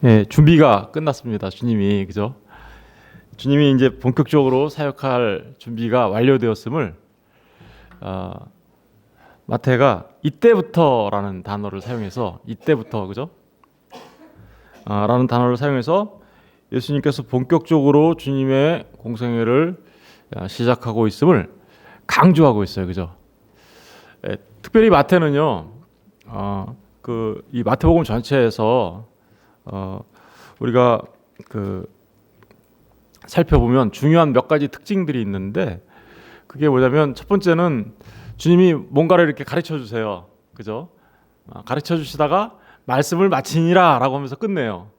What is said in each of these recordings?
예, 준비가 끝났습니다. 주님이 그죠? 주님이 이제 본격적으로 사역할 준비가 완료되었음을 마태가 이때부터라는 단어를 사용해서 이때부터 그죠? 라는 단어를 사용해서 예수님께서 본격적으로 주님의 공생애를 시작하고 있음을 강조하고 있어요. 그죠? 예, 특별히 마태는요. 이 마태복음 전체에서 우리가 살펴보면 중요한 몇 가지 특징들이 있는데 그게 뭐냐면 첫 번째는 주님이 뭔가를 이렇게 가르쳐 주세요. 그죠? 가르쳐 주시다가 말씀을 마치니라라고 하면서 끝내요.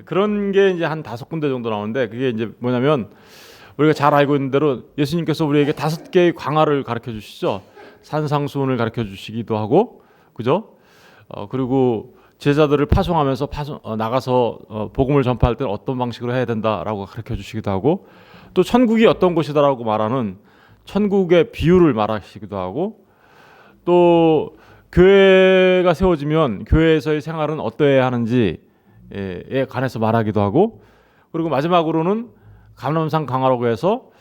그런 게 이제 한 5군데 정도 나오는데 그게 이제 뭐냐면 우리가 잘 알고 있는 대로 예수님께서 우리에게 5개의 광화를 가르쳐 주시죠. 산상수훈을 가르쳐 주시기도 하고 그죠? 그리고 제자들을 파송하면서 나가서 복음을 전파할 때는 어떤 방식으로 해야 된다라고 가르쳐 주시기도 하고 또 천국이 어떤 곳이다라고 말하는 천국의 비유를 말하시기도 하고 또 교회가 세워지면 교회에서의 생활은 어떠해야 하는지에 관해서 말하기도 하고 그리고 마지막으로는 감람산 강화라고 해서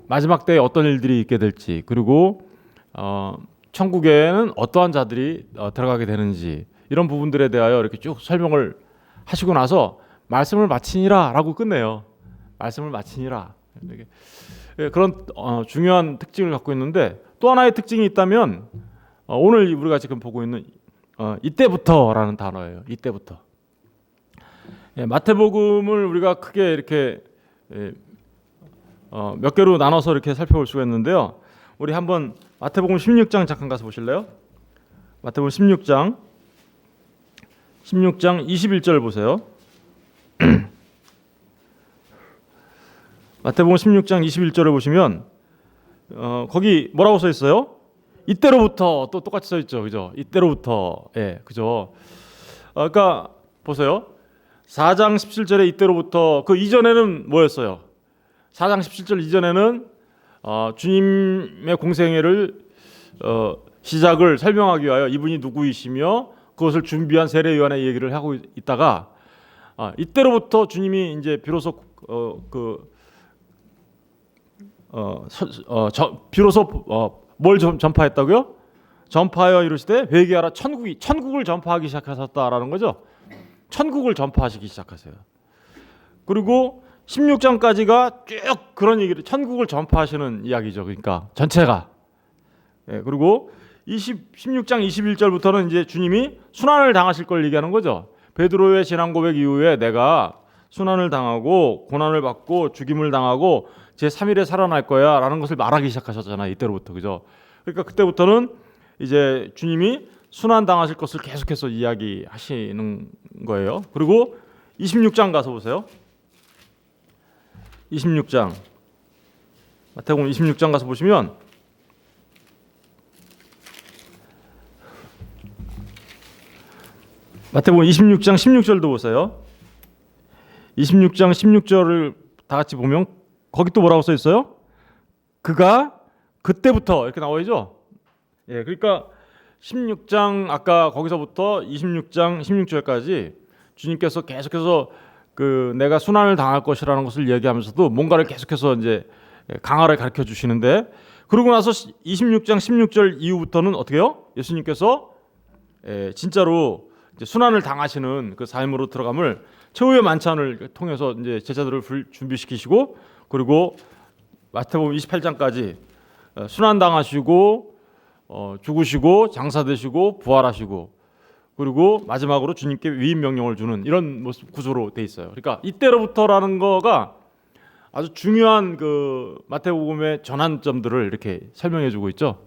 마지막 때에 어떤 일들이 있게 될지 그리고 천국에는 어떠한 자들이 들어가게 되는지 이런 부분들에 대하여 이렇게 쭉 설명을 하시고 나서 말씀을 마치니라라고 끝내요. 말씀을 마치니라. 그런 중요한 특징을 갖고 있는데 또 하나의 특징이 있다면 오늘 우리가 지금 보고 있는 이때부터라는 단어예요. 이때부터. 마태복음을 우리가 크게 이렇게 몇 개로 나눠서 이렇게 살펴볼 수가 있는데요. 우리 한번 마태복음 16장 잠깐 가서 보실래요? 마태복음 16장 21절 보세요. 마태복음 16장 21절을 보시면 거기 뭐라고 써 있어요? 이때로부터 또 똑같이 써 있죠. 그죠? 이때로부터. 예, 그죠? 그러니까 보세요. 4장 17절에 이때로부터 그 이전에는 뭐였어요? 4장 17절 이전에는 주님의 공생애를 시작을 설명하기 위하여 이분이 누구이시며 그것을 준비한 세례 요한의 얘기를 하고 있다가 이때로부터 주님이 이제 비로소 뭘 전파했다고요? 전파하여 이르시되 회개하라 천국을 전파하기 시작하셨다라는 거죠. 천국을 전파하시기 시작하세요. 그리고 16장까지가 쭉 그런 얘기를 천국을 전파하시는 이야기죠. 그러니까 전체가. 예, 그리고 16장 21절부터는 이제 주님이 순환을 당하실 걸 얘기하는 거죠. 베드로의 신앙 고백 이후에 내가 순환을 당하고 고난을 받고 죽임을 당하고 제 3일에 살아날 거야라는 것을 말하기 시작하셨잖아요. 이때로부터. 그죠? 그러니까 그때부터는 이제 주님이 순환 당하실 것을 계속해서 이야기하시는 거예요. 그리고 26장 가서 보세요. 26장 마태복음 26장 가서 보시면 마태복음 26장 16절도 보세요. 26장 16절을 다 같이 보면 거기 또 뭐라고 써 있어요? 그가 그때부터 이렇게 나와야죠. 예, 그러니까 16장 아까 거기서부터 26장 16절까지 주님께서 계속해서 내가 순환을 당할 것이라는 것을 얘기하면서도 뭔가를 계속해서 이제 강화를 가르쳐 주시는데 그러고 나서 26장 16절 이후부터는 어떻게 해요? 예수님께서 진짜로 이제 순환을 당하시는 그 삶으로 들어감을 최후의 만찬을 통해서 이제 제자들을 준비시키시고 그리고 마태복음 28장까지 순환 당하시고 죽으시고 장사되시고 부활하시고 그리고 마지막으로 주님께 위임 명령을 주는 이런 모습 구조로 돼 있어요. 그러니까 이때로부터라는 거가 아주 중요한 그 마태복음의 전환점들을 이렇게 설명해 주고 있죠.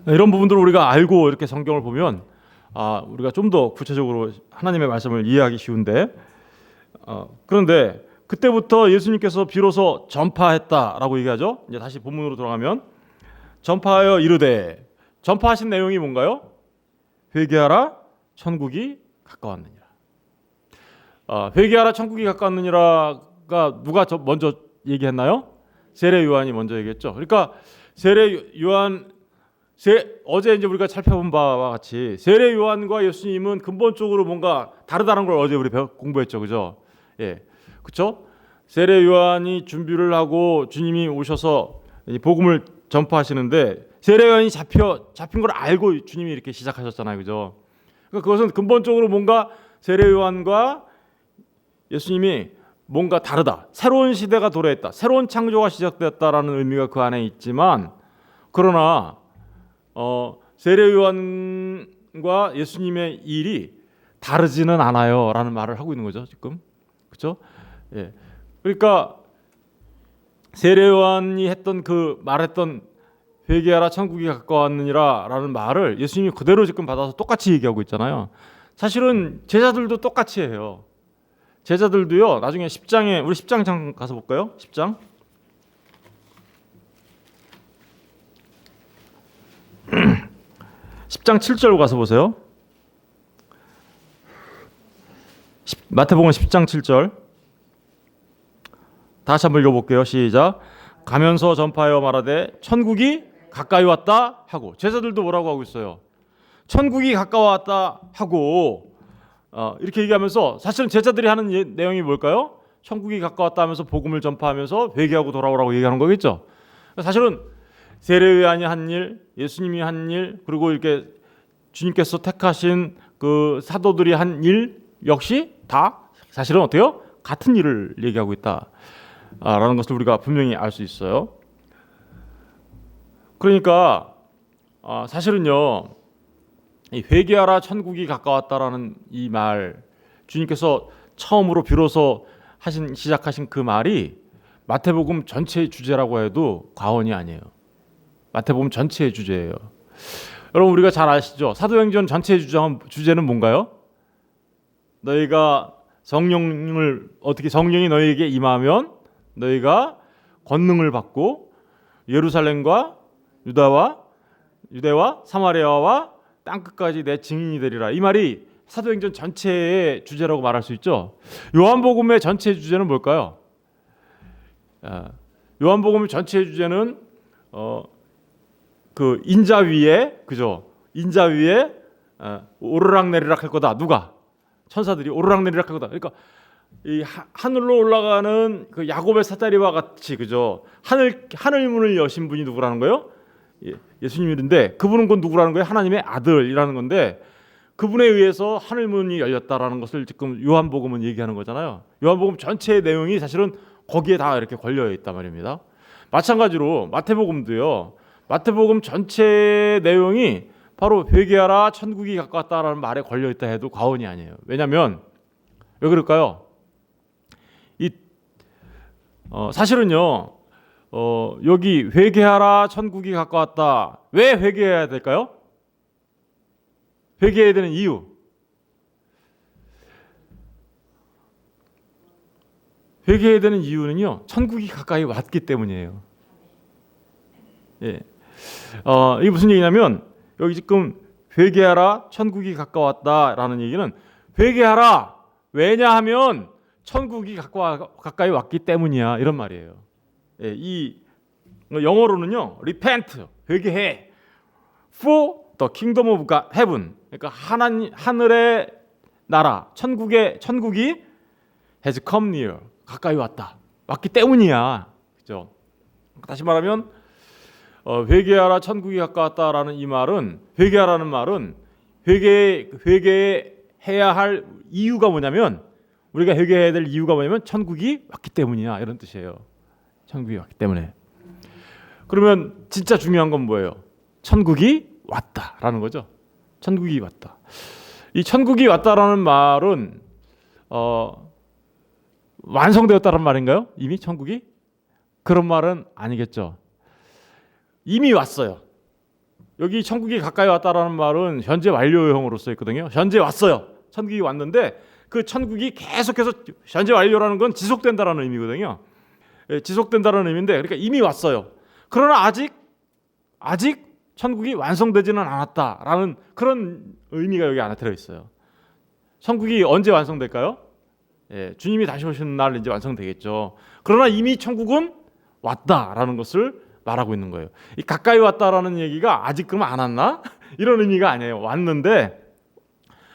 이런 부분들을 우리가 알고 이렇게 성경을 보면 우리가 좀 더 구체적으로 하나님의 말씀을 이해하기 쉬운데 그런데 그때부터 예수님께서 비로소 전파했다라고 얘기하죠. 이제 다시 본문으로 돌아가면 전파하여 이르되 전파하신 내용이 뭔가요? 회개하라 천국이 가까웠느니라. 회개하라 천국이 가까웠느니라가 누가 먼저 얘기했나요? 세례 요한이 먼저 얘기했죠. 그러니까 세례 요한 어제 이제 우리가 살펴본 바와 같이 세례 요한과 예수님은 근본적으로 뭔가 다르다는 걸 어제 우리 공부했죠, 그죠? 예, 그렇죠? 세례 요한이 준비를 하고 주님이 오셔서 복음을 전파하시는데 세례 요한이 잡힌 걸 알고 주님이 이렇게 시작하셨잖아요, 그죠? 그러니까 그것은 근본적으로 뭔가 세례 요한과 예수님이 뭔가 다르다, 새로운 시대가 도래했다, 새로운 창조가 시작되었다라는 의미가 그 안에 있지만, 그러나 세례 요한과 예수님의 일이 다르지는 않아요라는 말을 하고 있는 거죠, 지금. 그렇죠? 예. 그러니까 세례 요한이 했던 말했던 회개하라 천국이 가까웠느니라라는 말을 예수님이 그대로 지금 받아서 똑같이 얘기하고 있잖아요. 사실은 제자들도 똑같이 해요. 제자들도요. 나중에 10장에 우리 10장 잠깐 가서 볼까요? 10장. 10장 7절 가서 보세요. 마태복음 10장 7절. 다시 한번 읽어볼게요. 시작. 가면서 전파하여 말하되 천국이 가까이 왔다 하고, 제자들도 뭐라고 하고 있어요? 천국이 가까웠다 하고 이렇게 얘기하면서, 사실은 제자들이 하는 내용이 뭘까요? 천국이 가까웠다 하면서 복음을 전파하면서 회개하고 돌아오라고 얘기하는 거겠죠. 사실은 세례 요한이 한 일, 예수님이 한 일, 그리고 이렇게 주님께서 택하신 그 사도들이 한 일 역시 다 사실은 어때요? 같은 일을 얘기하고 있다라는 것을 우리가 분명히 알 수 있어요. 그러니까 사실은요, 이 회개하라 천국이 가까웠다라는 이 말, 주님께서 처음으로 비로소 시작하신 그 말이 마태복음 전체의 주제라고 해도 과언이 아니에요. 마태복음 전체의 주제예요. 여러분, 우리가 잘 아시죠? 사도행전 전체의 주제는 뭔가요? 너희가 성령이 너희에게 임하면 너희가 권능을 받고 예루살렘과 유대와 사마리아와 땅끝까지 내 증인이 되리라. 이 말이 사도행전 전체의 주제라고 말할 수 있죠. 요한복음의 전체 주제는 뭘까요? 요한복음의 전체 주제는 그 인자 위에, 그죠? 인자 위에 오르락내리락 할 거다. 누가? 천사들이 오르락내리락 할 거다. 그러니까 이 하늘로 올라가는 그 야곱의 사다리와 같이, 그죠? 하늘 문을 여신 분이 누구라는 거예요? 예수님인데, 그분은 곧 누구라는 거예요? 하나님의 아들이라는 건데, 그분에 의해서 하늘 문이 열렸다라는 것을 지금 요한복음은 얘기하는 거잖아요. 요한복음 전체의 내용이 사실은 거기에 다 이렇게 걸려 있단 말입니다. 마찬가지로 마태복음도요. 마태복음 전체의 내용이 바로 회개하라 천국이 가까웠다라는 말에 걸려 있다 해도 과언이 아니에요. 왜냐하면 왜 그럴까요? 사실은요. 여기 회개하라 천국이 가까웠다. 왜 회개해야 될까요? 회개해야 되는 이유. 회개해야 되는 이유는요. 천국이 가까이 왔기 때문이에요. 예. 이게 무슨 얘기냐면, 여기 지금 회개하라 천국이 가까웠다라는 얘기는 회개하라. 왜냐하면 천국이 가까이 왔기 때문이야, 이런 말이에요. 예, 이 영어로는요, repent, 회개해, for the kingdom of God, heaven, 그러니까 하늘의 나라, 천국이 has come near, 가까이 왔기 때문이야, 그죠? 다시 말하면 회개하라 천국이 가까웠다라는 이 말은, 회개하라는 말은 회개해야 할 이유가 뭐냐면, 우리가 회개해야 될 이유가 뭐냐면 천국이 왔기 때문이야, 이런 뜻이에요. 천국이 왔기 때문에. 그러면 진짜 중요한 건 뭐예요? 천국이 왔다라는 거죠. 천국이 왔다. 이 천국이 왔다라는 말은 완성되었다는 말인가요? 이미 천국이? 그런 말은 아니겠죠. 이미 왔어요. 여기 천국이 가까이 왔다라는 말은 현재 완료형으로 써 있거든요. 현재 왔어요. 천국이 왔는데 그 천국이 계속해서, 현재 완료라는 건 지속된다라는 의미거든요. 지속된다는 의미인데, 그러니까 이미 왔어요. 그러나 아직 천국이 완성되지는 않았다라는 그런 의미가 여기 안에 들어 있어요. 천국이 언제 완성될까요? 주님이 다시 오시는 날 이제 완성되겠죠. 그러나 이미 천국은 왔다라는 것을 말하고 있는 거예요. 이 가까이 왔다라는 얘기가 아직 그럼 안 왔나? 이런 의미가 아니에요. 왔는데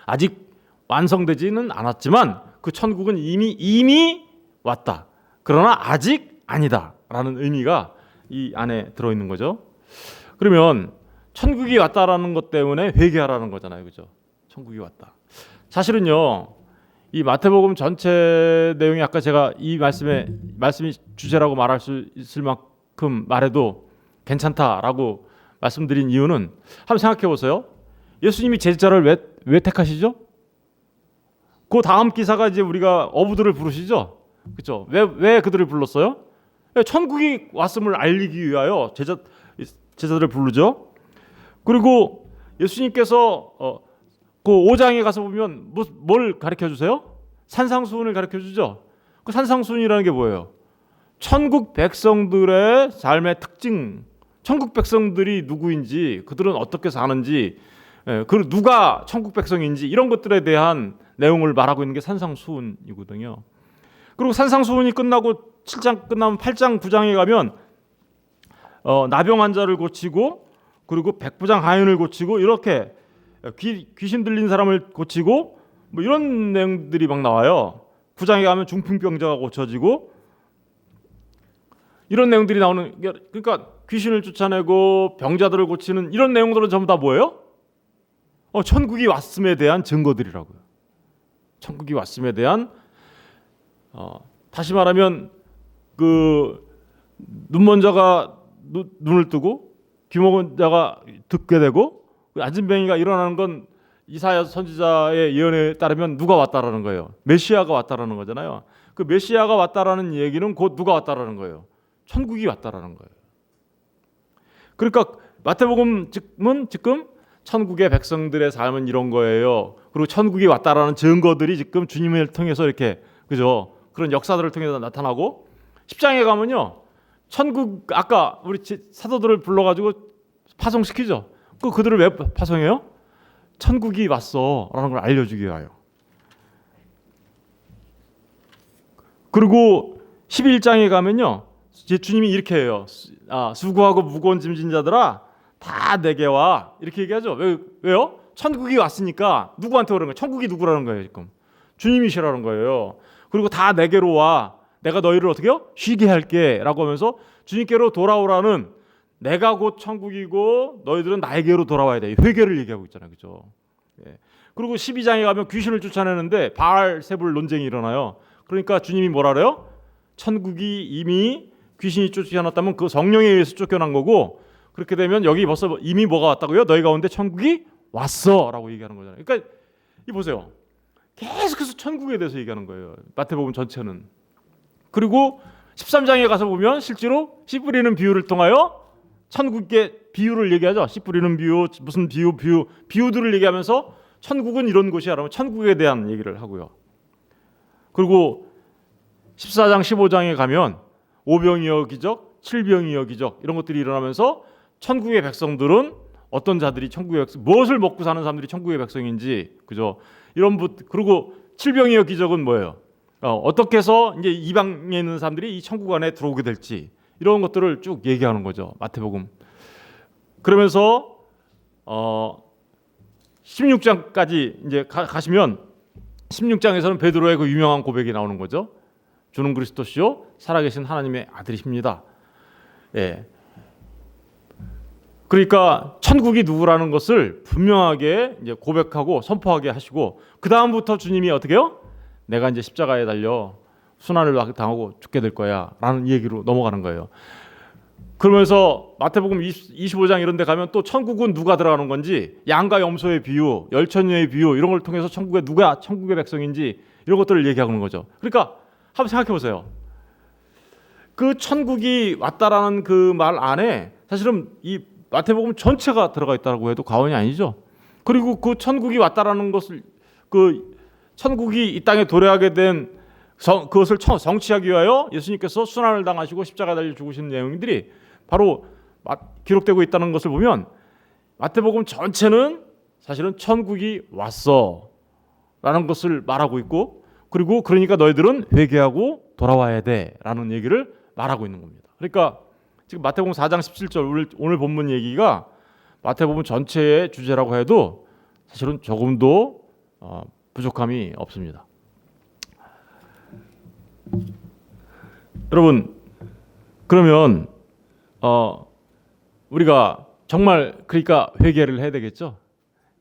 아직 완성되지는 않았지만 그 천국은 이미 왔다. 그러나 아직 아니다라는 의미가 이 안에 들어 있는 거죠. 그러면 천국이 왔다라는 것 때문에 회개하라는 거잖아요. 그죠? 천국이 왔다. 사실은요. 이 마태복음 전체 내용이 아까 제가 이 말씀이 주제라고 말할 수 있을 만큼 말해도 괜찮다라고 말씀드린 이유는 한번 생각해 보세요. 예수님이 제자를 왜 택하시죠? 그 다음 기사가 이제 우리가 어부들을 부르시죠. 그렇죠? 왜 그들을 불렀어요? 천국이 왔음을 알리기 위하여 제자들을 부르죠. 그리고 예수님께서 그 5장에 가서 보면 뭘 가르쳐 주세요? 산상수훈을 가르쳐 주죠. 그 산상수훈이라는 게 뭐예요? 천국 백성들의 삶의 특징, 천국 백성들이 누구인지, 그들은 어떻게 사는지, 그리고 누가 천국 백성인지 이런 것들에 대한 내용을 말하고 있는 게 산상수훈이거든요. 그리고 산상수훈이 끝나고 7장 끝나면 8장 9장에 가면 나병 환자를 고치고 그리고 백부장 하인을 고치고 이렇게 귀신 들린 사람을 고치고 뭐 이런 내용들이 막 나와요. 9장에 가면 중풍병자가 고쳐지고 이런 내용들이 나오는, 그러니까 귀신을 쫓아내고 병자들을 고치는 이런 내용들은 전부 다 뭐예요? 천국이 왔음에 대한 증거들이라고요. 천국이 왔음에 대한 다시 말하면 그 눈먼 자가 눈을 뜨고 귀 먹은 자가 듣게 되고 안진뱅이가 일어나는 건 이사야 선지자의 예언에 따르면 누가 왔다라는 거예요. 메시아가 왔다라는 거잖아요. 그 메시아가 왔다라는 얘기는 곧 누가 왔다라는 거예요. 천국이 왔다라는 거예요. 그러니까 마태복음은 지금 천국의 백성들의 삶은 이런 거예요. 그리고 천국이 왔다라는 증거들이 지금 주님을 통해서 이렇게 그죠? 그런 역사들을 통해서 나타나고 10장에 가면요. 천국 아까 우리 사도들을 불러가지고 파송시키죠. 그들을 왜 파송해요? 천국이 왔어라는 걸 알려주기 위하여. 그리고 11장에 가면요. 주님이 이렇게 해요. 수고하고 무거운 짐진 자들아 다 내게 와. 이렇게 얘기하죠. 왜요? 천국이 왔으니까 누구한테 오는 거예요? 천국이 누구라는 거예요, 지금. 주님이시라는 거예요. 그리고 다 내게로 와. 내가 너희를 어떻게 해요? 쉬게 할게. 라고 하면서 주님께로 돌아오라는, 내가 곧 천국이고 너희들은 나에게로 돌아와야 돼. 회개를 얘기하고 있잖아요. 그죠? 예. 그리고 12장에 가면 귀신을 쫓아내는데 바알세불 논쟁이 일어나요. 그러니까 주님이 뭐라 그래요? 천국이 이미 귀신이 쫓겨났다면 그 성령에 의해서 쫓겨난 거고, 그렇게 되면 여기 벌써 이미 뭐가 왔다고요? 너희 가운데 천국이 왔어 라고 얘기하는 거잖아요. 그러니까 이 보세요. 계속해서 천국에 대해서 얘기하는 거예요. 마태복음 전체는. 그리고 13장에 가서 보면 실제로 씨 뿌리는 비유를 통하여 천국의 비유를 얘기하죠. 씨 뿌리는 비유, 무슨 비유들을 얘기하면서 천국은 이런 곳이야 라면 천국에 대한 얘기를 하고요. 그리고 14장 15장에 가면 오병이어 기적, 칠병이어 기적 이런 것들이 일어나면서 천국의 백성들은 어떤 자들이 천국의 백성, 무엇을 먹고 사는 사람들이 천국의 백성인지, 그죠? 그리고 칠병이어 기적은 뭐예요? 어떻게 해서 이제 이방에 있는 사람들이 이 천국 안에 들어오게 될지 이런 것들을 쭉 얘기하는 거죠. 마태복음. 그러면서 16장까지 이제 가시면 16장에서는 베드로의 그 유명한 고백이 나오는 거죠. 주는 그리스도시요 살아계신 하나님의 아들이십니다. 예. 그러니까 천국이 누구라는 것을 분명하게 이제 고백하고 선포하게 하시고, 그 다음부터 주님이 어떻게 해요? 내가 이제 십자가에 달려 순환을 당하고 죽게 될 거야라는 얘기로 넘어가는 거예요. 그러면서 마태복음 25장 이런 데 가면 또 천국은 누가 들어가는 건지, 양과 염소의 비유, 열천녀의 비유 이런 걸 통해서 누가 천국의 백성인지 이런 것들을 얘기하는 거죠. 그러니까 한번 생각해 보세요. 그 천국이 왔다라는 그 말 안에 사실은 이 마태복음 전체가 들어가 있다고 해도 과언이 아니죠. 그리고 그 천국이 왔다라는 것을, 그 천국이 이 땅에 도래하게 된 그것을 성취하기 위하여 예수님께서 순환을 당하시고 십자가에 달려 죽으신 내용들이 바로 기록되고 있다는 것을 보면 마태복음 전체는 사실은 천국이 왔어 라는 것을 말하고 있고, 그리고 그러니까 너희들은 회개하고 돌아와야 돼 라는 얘기를 말하고 있는 겁니다. 그러니까 지금 마태복음 4장 17절 오늘 본문 얘기가 마태복음 전체의 주제라고 해도 사실은 조금도 부족함이 없습니다. 여러분, 그러면 우리가 정말 그러니까 회개를 해야 되겠죠.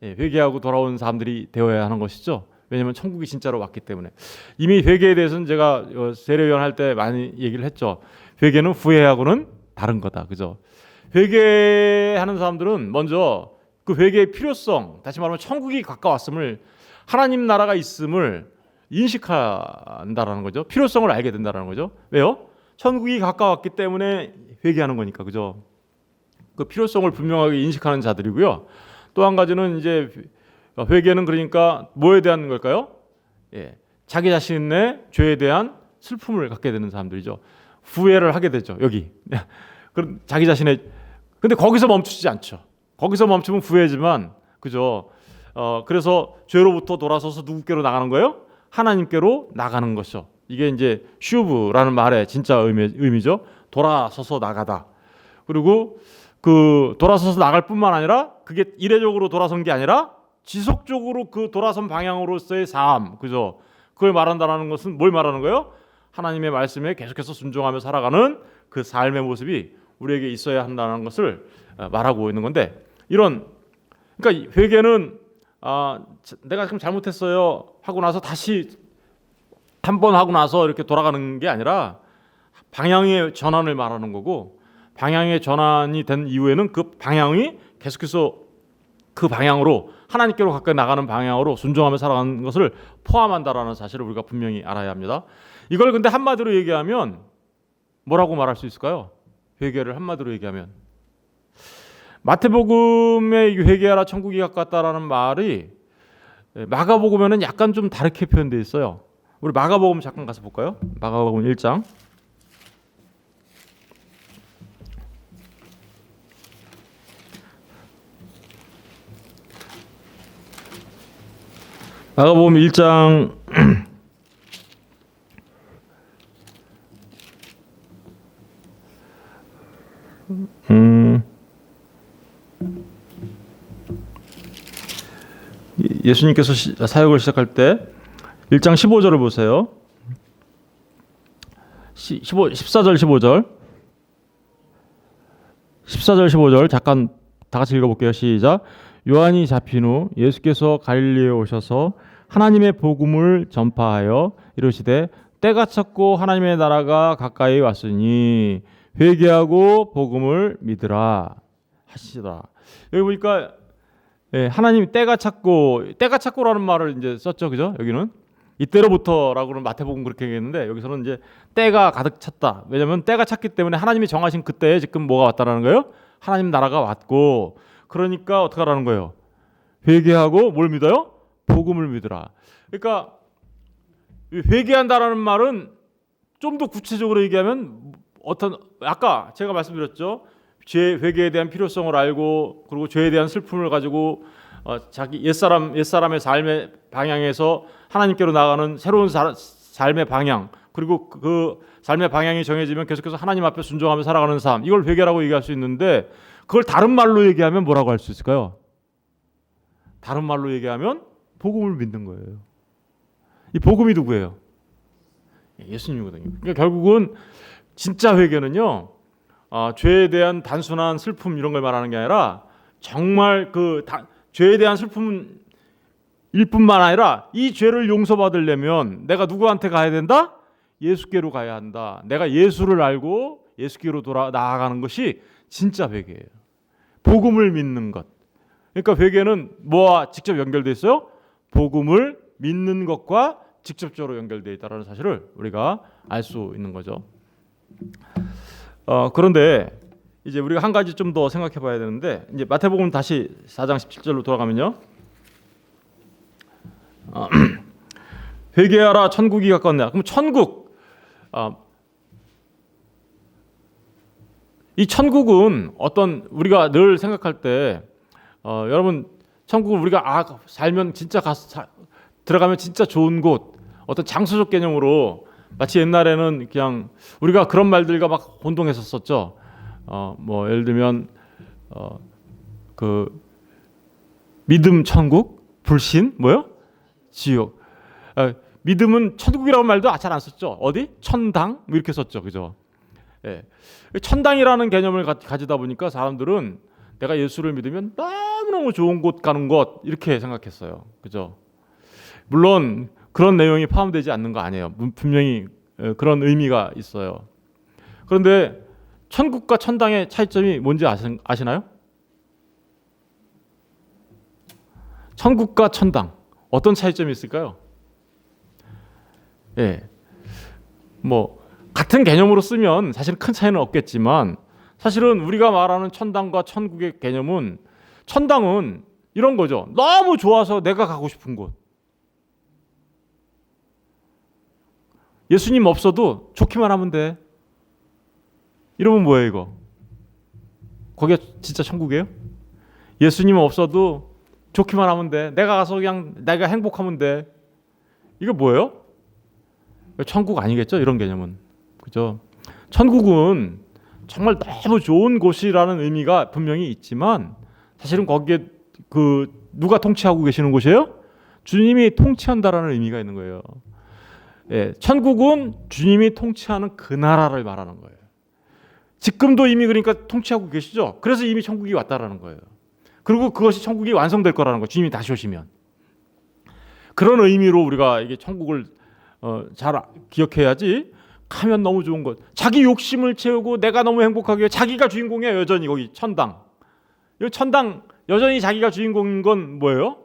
예, 회개하고 돌아온 사람들이 되어야 하는 것이죠. 왜냐하면 천국이 진짜로 왔기 때문에. 이미 회개에 대해서는 제가 세례요한 할 때 많이 얘기를 했죠. 회개는 후회하고는 다른 거다, 그죠? 회개하는 사람들은 먼저 그 회개의 필요성, 다시 말하면 천국이 가까웠음을, 하나님 나라가 있음을 인식한다라는 거죠. 필요성을 알게 된다라는 거죠. 왜요? 천국이 가까웠기 때문에 회개하는 거니까, 그죠? 그 필요성을 분명하게 인식하는 자들이고요. 또 한 가지는 이제 회개는 그러니까 뭐에 대한 걸까요? 예, 자기 자신의 죄에 대한 슬픔을 갖게 되는 사람들이죠. 후회를 하게 되죠. 여기. 그럼 자기 자신의, 근데 거기서 멈추지 않죠. 거기서 멈추면 후회지만, 그죠? 그래서 죄로부터 돌아서서 누구께로 나가는 거예요? 하나님께로 나가는 것이죠. 이게 이제 슈브라는 말의 진짜 의미죠. 돌아서서 나가다. 그리고 그 돌아서서 나갈 뿐만 아니라 그게 이례적으로 돌아선 게 아니라 지속적으로 그 돌아선 방향으로서의 삶, 그죠? 그걸 말한다는 것은 뭘 말하는 거예요? 하나님의 말씀에 계속해서 순종하며 살아가는 그 삶의 모습이 우리에게 있어야 한다는 것을 말하고 있는 건데, 이런, 그러니까 회개는 내가 지금 잘못했어요 하고 나서 다시 한 번 하고 나서 이렇게 돌아가는 게 아니라 방향의 전환을 말하는 거고, 방향의 전환이 된 이후에는 그 방향이 계속해서 그 방향으로 하나님께로 가까이 나가는 방향으로 순종하며 살아가는 것을 포함한다라는 사실을 우리가 분명히 알아야 합니다. 이걸 근데 한마디로 얘기하면 뭐라고 말할 수 있을까요? 회개를 한마디로 얘기하면 마태복음의 회개하라 천국이 가깝다라는 말이 마가복음에는 약간 좀 다르게 표현되어 있어요. 우리 마가복음 잠깐 가서 볼까요? 마가복음 1장. 마가복음 1장 '예수님께서 사역을 시작할 때 1장 15절을 보세요. 14절 15절 14절 15절 잠깐 다 같이 읽어볼게요. 시작. 요한이 잡힌 후 예수께서 갈릴리에 오셔서 하나님의 복음을 전파하여 이르시되 때가 찼고 하나님의 나라가 가까이 왔으니 회개하고 복음을 믿으라 하시더라. 여기 보니까 하나님 때가 찼고라는 말을 이제 썼죠, 그죠? 여기는 이때로부터라고는 마태복음 그렇게 얘기했는데 여기서는 이제 때가 가득 찼다. 왜냐하면 때가 찼기 때문에 하나님이 정하신 그때에 지금 뭐가 왔다라는 거예요? 하나님 나라가 왔고, 그러니까 어떻게 하라는 거예요? 회개하고 뭘 믿어요? 복음을 믿으라. 그러니까 회개한다라는 말은 좀 더 구체적으로 얘기하면 아까 제가 말씀드렸죠. 죄 회개에 대한 필요성을 알고, 그리고 죄에 대한 슬픔을 가지고 자기 옛사람의 삶의 방향에서 하나님께로 나가는 새로운 삶의 방향, 그리고 그 삶의 방향이 정해지면 계속해서 하나님 앞에 순종하며 살아가는 삶, 이걸 회개라고 얘기할 수 있는데, 그걸 다른 말로 얘기하면 뭐라고 할 수 있을까요? 다른 말로 얘기하면 복음을 믿는 거예요. 이 복음이 누구예요? 예수님이거든요. 그러니까 결국은 진짜 회개는요, 죄에 대한 단순한 슬픔 이런 걸 말하는 게 아니라 정말 죄에 대한 슬픔일 뿐만 아니라 이 죄를 용서받으려면 내가 누구한테 가야 된다? 예수께로 가야 한다. 내가 예수를 알고 예수께로 나아가는 것이 진짜 회개예요. 복음을 믿는 것. 그러니까 회개는 뭐와 직접 연결되어 있어요? 복음을 믿는 것과 직접적으로 연결되어 있다는 사실을 우리가 알 수 있는 거죠. 그런데 이제 우리가 한 가지 좀 더 생각해 봐야 되는데, 이제 마태복음 다시 4장 17절로 돌아가면요. 회개하라 천국이 가까웠네. 그럼 천국, 이 천국은 어떤, 우리가 늘 생각할 때 여러분, 천국을 우리가 살면 진짜 들어가면 진짜 좋은 곳, 어떤 장소적 개념으로, 마치 옛날에는 그냥 우리가 그런 말들과 막 혼동했었죠. 뭐 예를 들면 그 믿음 천국, 불신 뭐요? 지옥. 믿음은 천국이라는 말도 잘 안 썼죠. 어디? 천당 뭐 이렇게 썼죠, 그죠? 예. 천당이라는 개념을 가지다 보니까 사람들은 내가 예수를 믿으면 너무너무 좋은 곳 가는 것 이렇게 생각했어요, 그죠? 물론 그런 내용이 포함되지 않는 거 아니에요. 분명히 그런 의미가 있어요. 그런데 천국과 천당의 차이점이 뭔지 아시나요? 천국과 천당 어떤 차이점이 있을까요? 예, 뭐 같은 개념으로 쓰면 사실 큰 차이는 없겠지만 사실은 우리가 말하는 천당과 천국의 개념은 천당은 이런 거죠. 너무 좋아서 내가 가고 싶은 곳. 예수님 없어도 좋기만 하면 돼. 이러면 뭐예요 이거? 거기가 진짜 천국이에요? 예수님 없어도 좋기만 하면 돼. 내가 가서 그냥 내가 행복하면 돼. 이거 뭐예요? 천국 아니겠죠? 이런 개념은. 그죠? 천국은 정말 너무 좋은 곳이라는 의미가 분명히 있지만 사실은 거기에 누가 통치하고 계시는 곳이에요? 주님이 통치한다라는 의미가 있는 거예요. 예, 천국은 주님이 통치하는 그 나라를 말하는 거예요. 지금도 이미 그러니까 통치하고 계시죠. 그래서 이미 천국이 왔다라는 거예요. 그리고 그것이 천국이 완성될 거라는 거예요. 주님이 다시 오시면. 그런 의미로 우리가 이게 천국을 잘 기억해야지. 가면 너무 좋은 것. 자기 욕심을 채우고 내가 너무 행복하게 자기가 주인공이에요. 여전히 거기 천당. 이 천당 여전히 자기가 주인공인 건 뭐예요?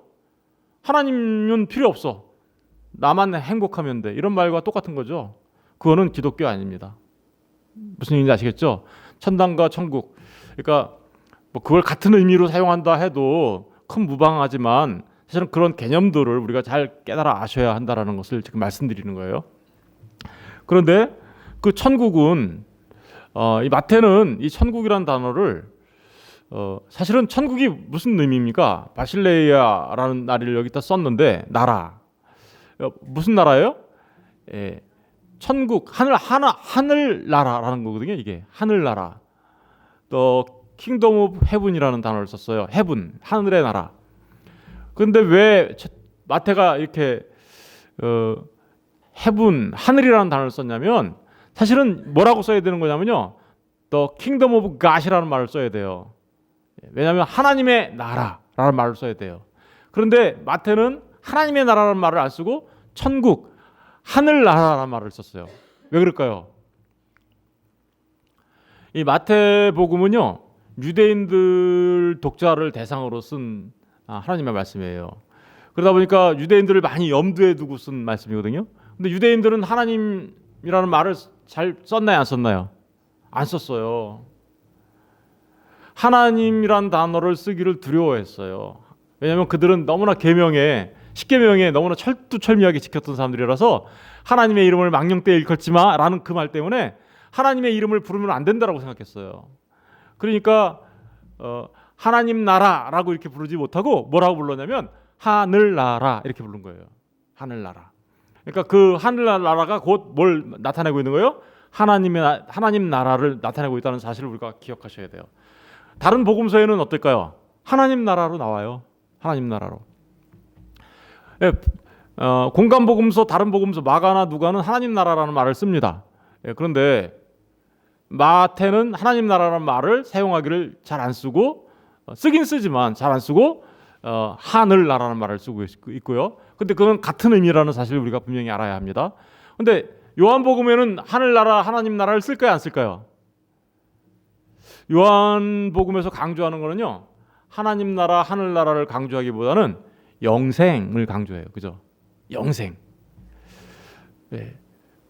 하나님은 필요 없어. 나만 행복하면 돼. 이런 말과 똑같은 거죠. 그거는 기독교 아닙니다. 무슨 얘기인지 아시겠죠? 천당과 천국. 그러니까 뭐 그걸 같은 의미로 사용한다 해도 큰 무방하지만 사실은 그런 개념들을 우리가 잘 깨달아 아셔야 한다라는 것을 지금 말씀드리는 거예요. 그런데 그 천국은 이 마태는 이 천국이라는 단어를 사실은 천국이 무슨 의미입니까? 바실레이아라는 나라를 여기다 썼는데 나라 무슨 나라예요? 예, 천국 하늘 나라라는 거거든요. 이게 하늘 나라. 또 킹덤 오브 헤븐이라는 단어를 썼어요. 헤븐 하늘의 나라. 그런데 왜 마태가 이렇게 헤븐 하늘이라는 단어를 썼냐면 사실은 뭐라고 써야 되는 거냐면요. 또 킹덤 오브 갓이라는 말을 써야 돼요. 왜냐하면 하나님의 나라라는 말을 써야 돼요. 그런데 마태는 하나님의 나라라는 말을 안 쓰고 천국 하늘 나라라는 말을 썼어요. 왜 그럴까요? 이 마태복음은요. 유대인들 독자를 대상으로 쓴 하나님의 말씀이에요. 그러다 보니까 유대인들을 많이 염두에 두고 쓴 말씀이거든요. 근데 유대인들은 하나님이라는 말을 잘 썼나요, 안 썼나요? 안 썼어요. 하나님이란 단어를 쓰기를 두려워했어요. 왜냐하면 그들은 너무나 계명에 십계명에 너무나 철두철미하게 지켰던 사람들이라서 하나님의 이름을 망령되이 일컫지 마라는 그 말 때문에 하나님의 이름을 부르면 안 된다라고 생각했어요. 그러니까 하나님 나라라고 이렇게 부르지 못하고 뭐라고 불렀냐면 하늘나라 이렇게 부른 거예요. 하늘나라. 그러니까 그 하늘나라가 곧 뭘 나타내고 있는 거예요? 하나님 나라를 나타내고 있다는 사실을 우리가 기억하셔야 돼요. 다른 복음서에는 어떨까요? 하나님 나라로 나와요. 하나님 나라로. 예, 공간 복음서, 다른 복음서 마가나 누가는 하나님 나라라는 말을 씁니다. 예, 그런데 마태는 하나님 나라라는 말을 사용하기를 잘 안 쓰고 쓰긴 쓰지만 잘 안 쓰고 하늘 나라는 말을 쓰고 있고요. 근데 그건 같은 의미라는 사실을 우리가 분명히 알아야 합니다. 근데 요한복음에는 하늘 나라, 하나님 나라를 쓸까요, 안 쓸까요? 요한복음에서 강조하는 거는요. 하나님 나라, 하늘 나라를 강조하기보다는 영생을 강조해요. 그죠? 영생. 네.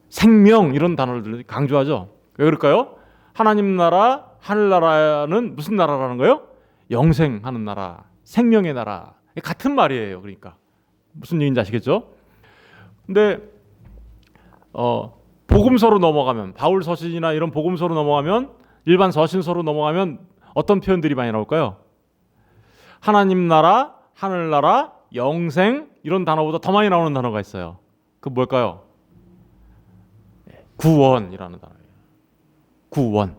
생명 이런 단어를 강조하죠. 왜 그럴까요? 하나님 나라, 하늘 나라는 무슨 나라라는 거예요? 영생하는 나라, 생명의 나라. 같은 말이에요. 그러니까 무슨 얘기인지 아시겠죠? 근데 복음서로 넘어가면 바울 서신이나 이런 복음서로 넘어가면 일반 서신서로 넘어가면 어떤 표현들이 많이 나올까요? 하나님 나라, 하늘 나라, 영생 이런 단어보다 더 많이 나오는 단어가 있어요. 그 뭘까요? 구원이라는 단어예요. 구원.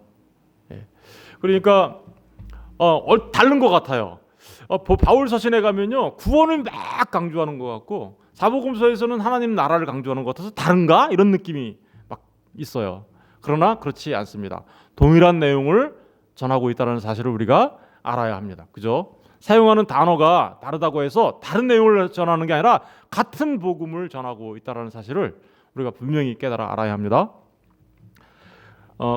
그러니까 다른 것 같아요. 바울 서신에 가면요 구원을 막 강조하는 것 같고 사복음서에서는 하나님 나라를 강조하는 것 같아서 다른가 이런 느낌이 막 있어요. 그러나 그렇지 않습니다. 동일한 내용을 전하고 있다는 사실을 우리가 알아야 합니다. 그죠? 사용하는 단어가 다르다고 해서 다른 내용을 전하는 게 아니라 같은 복음을 전하고 있다는 사실을 우리가 분명히 깨달아 알아야 합니다.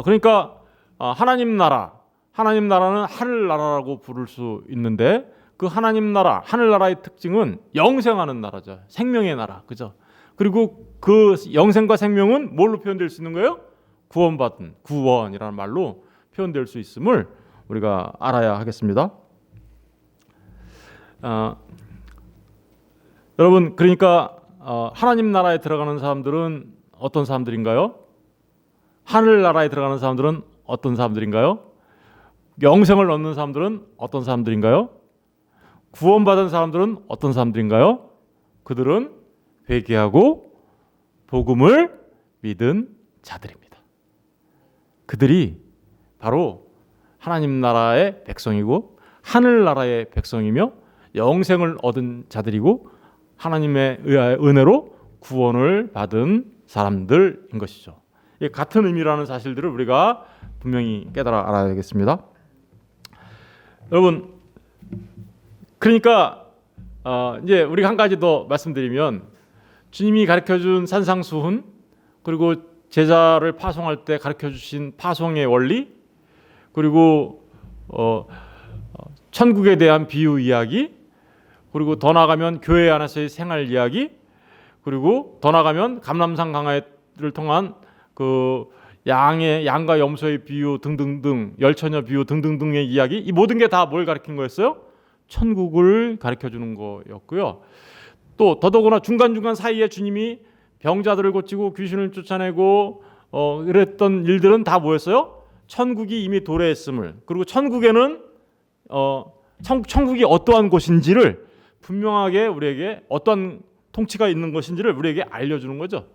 그러니까 하나님 나라는 하늘 나라라고 부를 수 있는데 그 하나님 나라, 하늘 나라의 특징은 영생하는 나라죠. 생명의 나라, 그죠? 그리고 그 영생과 생명은 뭘로 표현될 수 있는 거예요? 구원받은, 구원이라는 말로 표현될 수 있음을 우리가 알아야 하겠습니다. 여러분, 그러니까 하나님 나라에 들어가는 사람들은 어떤 사람들인가요? 하늘 나라에 들어가는 사람들은 어떤 사람들인가요? 영생을 얻는 사람들은 어떤 사람들인가요? 구원받은 사람들은 어떤 사람들인가요? 그들은 회개하고 복음을 믿은 자들입니다. 그들이 바로 하나님 나라의 백성이고 하늘 나라의 백성이며 영생을 얻은 자들이고 하나님의 은혜로 구원을 받은 사람들인 것이죠. 같은 의미라는 사실들을 우리가 분명히 깨달아 알아야 되겠습니다. 여러분, 그러니까 이제 우리가 한 가지 더 말씀드리면 주님이 가르쳐준 산상수훈 그리고 제자를 파송할 때 가르쳐주신 파송의 원리 그리고 천국에 대한 비유 이야기 그리고 더 나아가면 교회 안에서의 생활 이야기 그리고 더 나아가면 감람산 강화를 통한 그 양과 염소의 비유 등등등 열처녀 비유 등등등의 이야기 이 모든 게 다 뭘 가르친 거였어요? 천국을 가르쳐주는 거였고요. 또 더더구나 중간중간 사이에 주님이 병자들을 고치고 귀신을 쫓아내고 이랬던 일들은 다 뭐였어요? 천국이 이미 도래했음을 그리고 천국에는 천국이 어떠한 곳인지를 분명하게 우리에게 어떠한 통치가 있는 것인지를 우리에게 알려주는 거죠.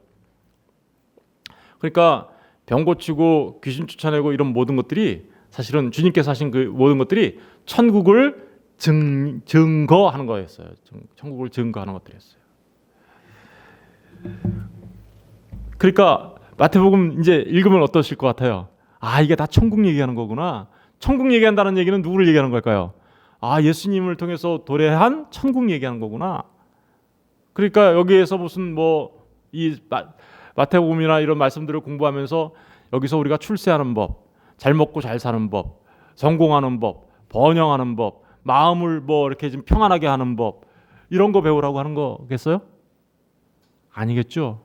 그러니까 병 고치고 귀신 쫓아내고 이런 모든 것들이 사실은 주님께서 하신 그 모든 것들이 천국을 증거하는 거였어요. 천국을 증거하는 것들이었어요. 그러니까 마태복음 이제 읽으면 어떠실 것 같아요? 이게 다 천국 얘기하는 거구나. 천국 얘기한다는 얘기는 누구를 얘기하는 걸까요? 예수님을 통해서 도래한 천국 얘기하는 거구나. 그러니까 여기에서 무슨 이 마태복음이나 이런 말씀들을 공부하면서 여기서 우리가 출세하는 법, 잘 먹고 잘 사는 법, 성공하는 법, 번영하는 법, 마음을 이렇게 좀 평안하게 하는 법 이런 거 배우라고 하는 거겠어요? 아니겠죠.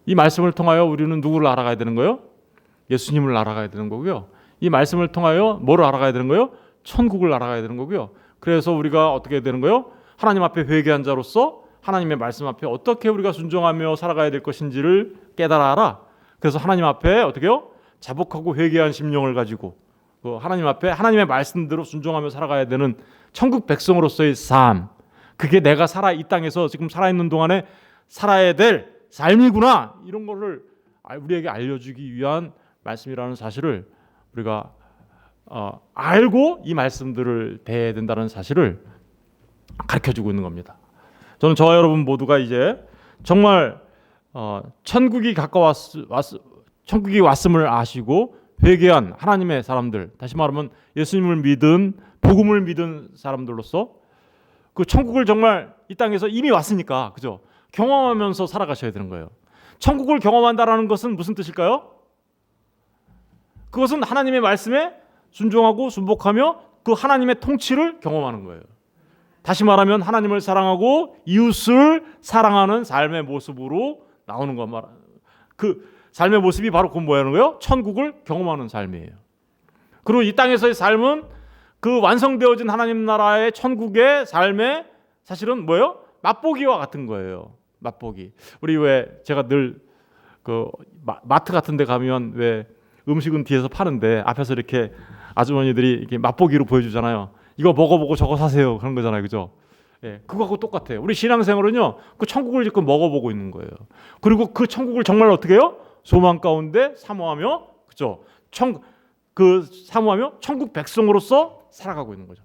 이 말씀을 통하여 우리는 누구를 알아가야 되는 거예요? 예수님을 알아가야 되는 거고요. 이 말씀을 통하여 뭐를 알아가야 되는 거예요? 천국을 알아가야 되는 거고요. 그래서 우리가 어떻게 되는 거예요? 하나님 앞에 회개한 자로서 하나님의 말씀 앞에 어떻게 우리가 순종하며 살아가야 될 것인지를 깨달아 알아. 그래서 하나님 앞에 어떻게 해요? 자복하고 회개한 심령을 가지고 하나님 앞에 하나님의 말씀대로 순종하며 살아가야 되는 천국 백성으로서의 삶. 그게 내가 이 땅에서 지금 살아있는 동안에 살아야 될 삶이구나. 이런 거를 우리에게 알려주기 위한 말씀이라는 사실을 우리가 알고 이 말씀들을 대해야 된다는 사실을 가르쳐주고 있는 겁니다. 저는 저와 여러분 모두가 이제 정말 천국이 천국이 왔음을 아시고 회개한 하나님의 사람들, 다시 말하면 예수님을 믿은 복음을 믿은 사람들로서 그 천국을 정말 이 땅에서 이미 왔으니까 그죠? 경험하면서 살아가셔야 되는 거예요. 천국을 경험한다라는 것은 무슨 뜻일까요? 그것은 하나님의 말씀에 순종하고 순복하며 그 하나님의 통치를 경험하는 거예요. 다시 말하면 하나님을 사랑하고 이웃을 사랑하는 삶의 모습으로 나오는 것 말. 그 삶의 모습이 바로 그 뭐라는 거예요? 천국을 경험하는 삶이에요. 그리고 이 땅에서의 삶은 그 완성되어진 하나님 나라의 천국의 삶의 사실은 뭐예요? 맛보기와 같은 거예요. 맛보기. 우리 왜 제가 늘 그 마트 같은 데 가면 왜 음식은 뒤에서 파는데 앞에서 이렇게 아주머니들이 이렇게 맛보기로 보여주잖아요. 이거 먹어보고 저거 사세요. 그런 거잖아요. 그죠? 예, 그거하고 똑같아요. 우리 신앙생활은요, 그 천국을 지금 먹어보고 있는 거예요. 그리고 그 천국을 정말 어떻게 해요? 소망 가운데 사모하며, 그죠? 그 사모하며 천국 백성으로서 살아가고 있는 거죠.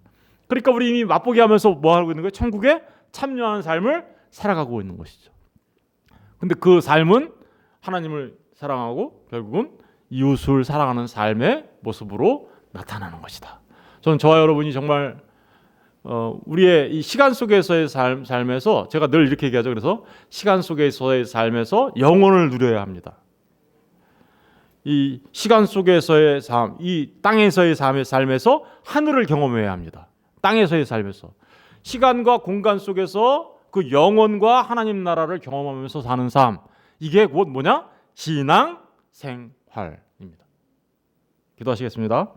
그러니까 우리 이미 맛보기 하면서 뭐 하고 있는 거예요? 천국에 참여하는 삶을 살아가고 있는 것이죠. 근데 그 삶은 하나님을 사랑하고 결국은 이웃을 사랑하는 삶의 모습으로 나타나는 것이다. 저는 저와 여러분이 정말 우리의 이 시간 속에서의 삶에서 제가 늘 이렇게 얘기하죠. 그래서 시간 속에서의 삶에서 영혼을 누려야 합니다. 이 시간 속에서의 삶, 이 땅에서의 삶에서 하늘을 경험해야 합니다. 땅에서의 삶에서 시간과 공간 속에서 그 영혼과 하나님 나라를 경험하면서 사는 삶, 이게 곧 뭐냐? 신앙 생활입니다. 기도하시겠습니다.